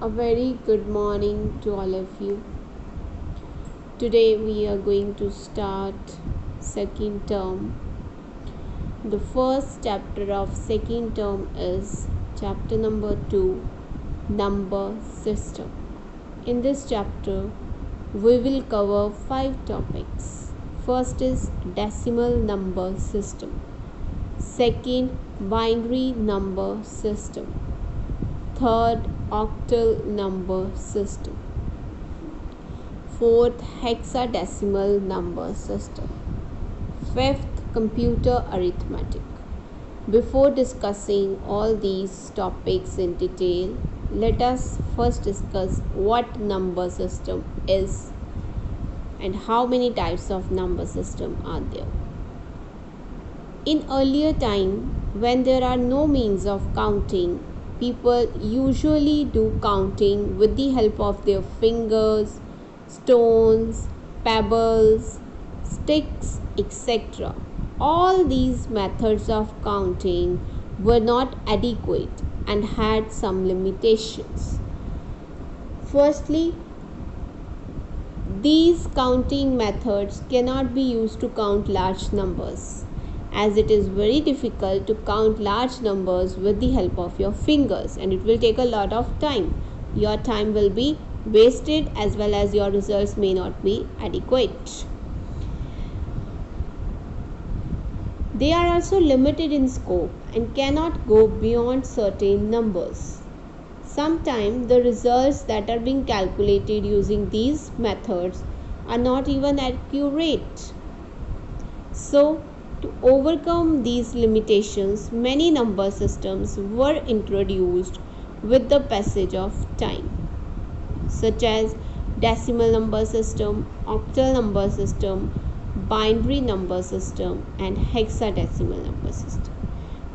A very good morning to all of you. Today we are going to start second term. The first chapter of second term is chapter number 2, number system. In this chapter we will cover 5 topics. First is decimal number system. Second, binary number system. Third, octal number system. Fourth, hexadecimal number system. Fifth, computer arithmetic. Before discussing all these topics in detail, let us first discuss what number system is and how many types of number system are there. In earlier time, when there are no means of counting, people usually do counting with the help of their fingers, stones, pebbles, sticks, etc. All these methods of counting were not adequate and had some limitations. Firstly, these counting methods cannot be used to count large numbers, as it is very difficult to count large numbers with the help of your fingers, and it will take a lot of time. Your time will be wasted as well as your results may not be adequate. They are also limited in scope and cannot go beyond certain numbers. Sometimes the results that are being calculated using these methods are not even accurate. So, to overcome these limitations, many number systems were introduced with the passage of time, such as decimal number system, octal number system, binary number system, and hexadecimal number system.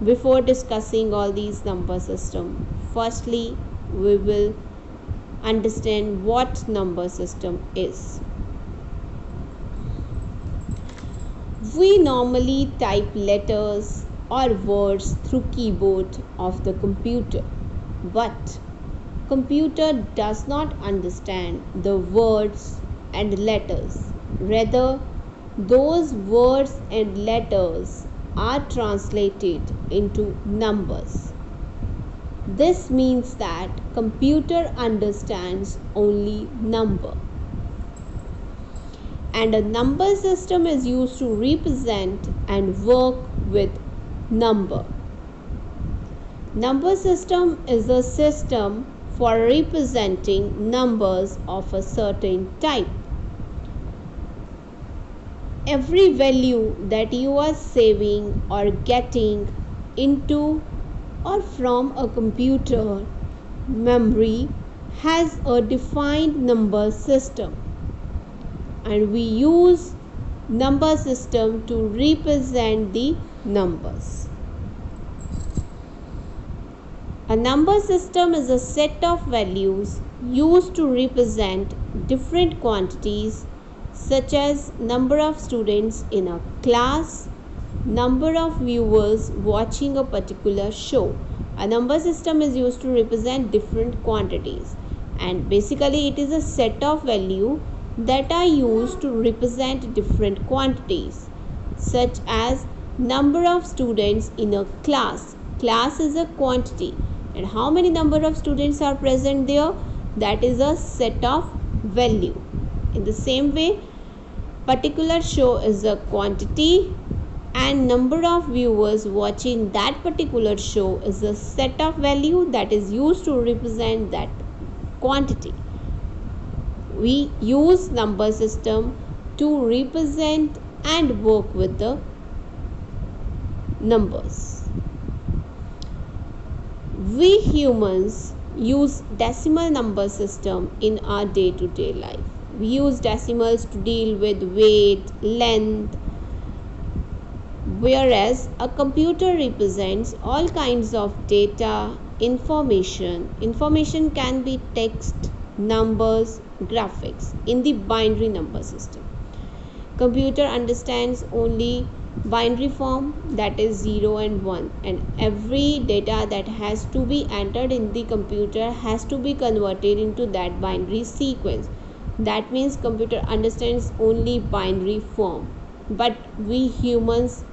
Before discussing all these number systems, firstly we will understand what number system is. We normally type letters or words through keyboard of the computer, but computer does not understand the words and letters. Rather, those words and letters are translated into numbers. This means that computer understands only number. And a number system is used to represent and work with number. Number system is a system for representing numbers of a certain type. Every value that you are saving or getting into or from a computer memory has a defined number system, and we use number system to represent the numbers. A number system is a set of values used to represent different quantities, such as number of students in a class, number of viewers watching a particular show. A number system is used to represent different quantities, and basically it is a set of value that are used to represent different quantities, such as number of students in a class. Class is a quantity, and how many number of students are present there, that is a set of value. In the same way, particular show is a quantity, and number of viewers watching that particular show is a set of value that is used to represent that quantity. We use number system to represent and work with the numbers. We humans use decimal number system in our day-to-day life. We use decimals to deal with weight, length, whereas a computer represents all kinds of data, information. Information can be text, numbers, graphics in the binary number system. Computer understands only binary form, that is 0 and 1, and every data that has to be entered in the computer has to be converted into that binary sequence. That means computer understands only binary form, but we humans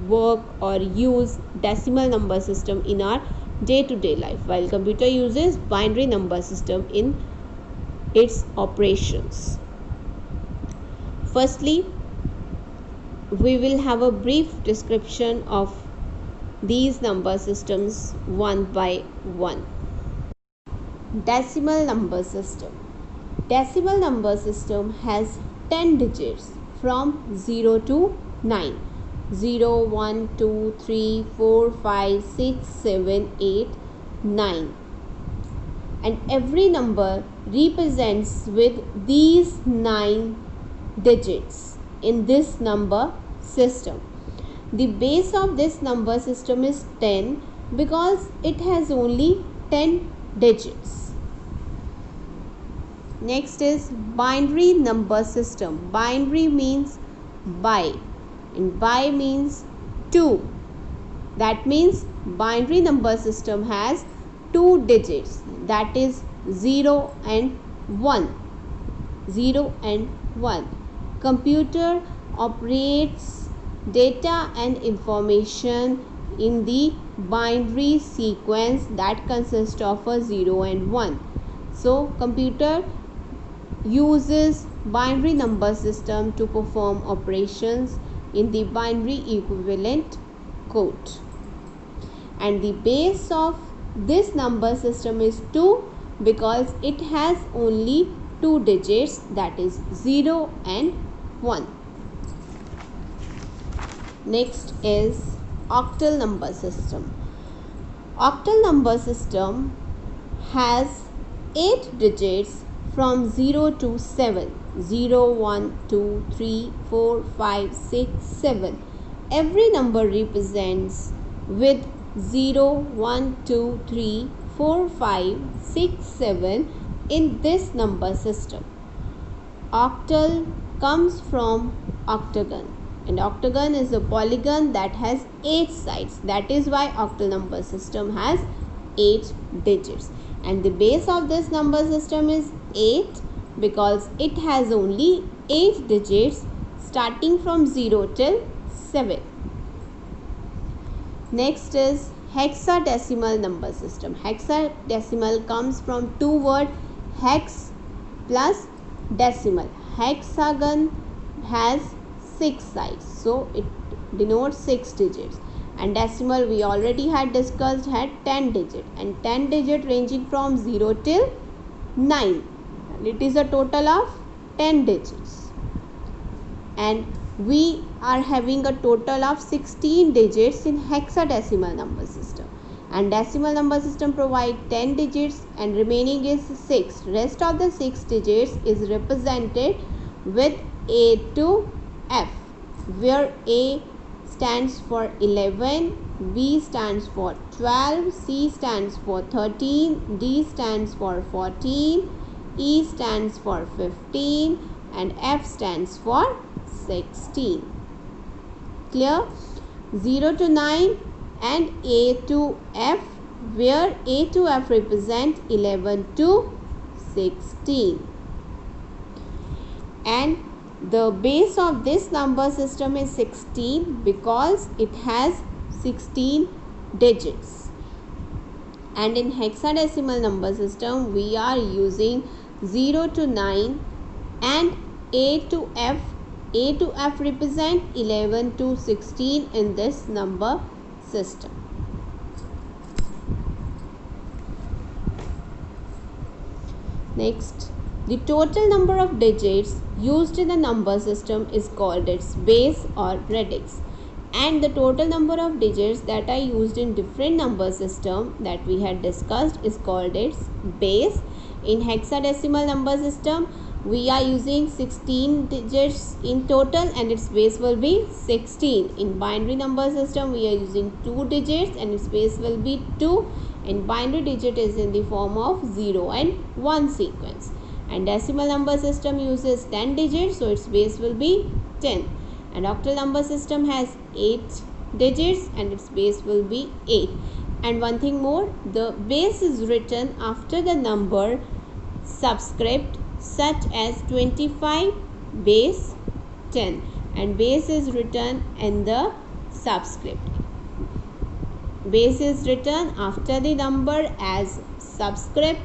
work or use decimal number system in our day-to-day life, while computer uses binary number system in its operations. Firstly, we will have a brief description of these number systems one by one. Decimal number system. Decimal number system has 10 digits from 0 to 9. 0, 1, 2, 3, 4, 5, 6, 7, 8, 9. And every number represents with these 9 digits in this number system. The base of this number system is 10 because it has only 10 digits. Next is binary number system. Binary means bi, and bi means 2. That means binary number system has 2 digits, that is 0 and 1. 0 and 1. Computer operates data and information in the binary sequence that consists of a 0 and 1. So computer uses binary number system to perform operations in the binary equivalent code, and the base of this number system is 2 because it has only 2 digits, that is 0 and 1. Next is octal number system. Octal number system has 8 digits from 0 to 7. 0, 1, 2, 3, 4, 5, 6, 7. Every number represents with 0, 1, 2, 3, 4, 5, 6, 7 in this number system. Octal comes from octagon, and octagon is a polygon that has 8 sides. That is why octal number system has 8 digits, and the base of this number system is 8 because it has only 8 digits starting from 0 till 7. Next is hexadecimal number system. Hexadecimal comes from two words, hex plus decimal. Hexagon has 6 sides, so it denotes 6 digits, and decimal we already had discussed had 10 digits, and 10 digit ranging from 0 till 9, and it is a total of 10 digits, and we are having a total of 16 digits in hexadecimal number system, and decimal number system provide 10 digits and remaining is 6. Rest of the 6 digits is represented with A to F, where A stands for 11, B stands for 12, C stands for 13, D stands for 14, E stands for 15, and F stands for 16. Clear? 0 to 9 and A to F, where A to F represent 11 to 16. And the base of this number system is 16 because it has 16 digits. And in hexadecimal number system, we are using 0 to 9 and A to F. A to F represent 11 to 16 in this number system. Next, the total number of digits used in a number system is called its base or radix, and the total number of digits that are used in different number system that we had discussed is called its base. In hexadecimal number system, we are using 16 digits in total and its base will be 16. In binary number system, we are using 2 digits and its base will be 2, and binary digit is in the form of 0 and 1 sequence. And decimal number system uses 10 digits, so its base will be 10. An octal number system has 8 digits and its base will be 8. And one thing more, the base is written after the number subscript, such as 25 base 10, and base is written in the subscript. Base is written after the number as subscript,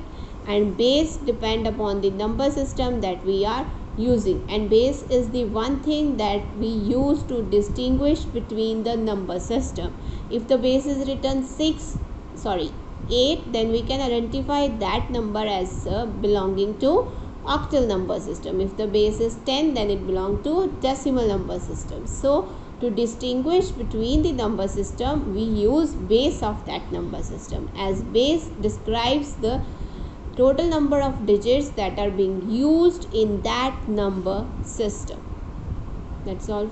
and base depend upon the number system that we are using, and base is the one thing that we use to distinguish between the number system. If the base is written 8, then we can identify that number as belonging to octal number system. If the base is 10, then it belongs to decimal number system. So to distinguish between the number system, we use base of that number system, as base describes the total number of digits that are being used in that number system. That's all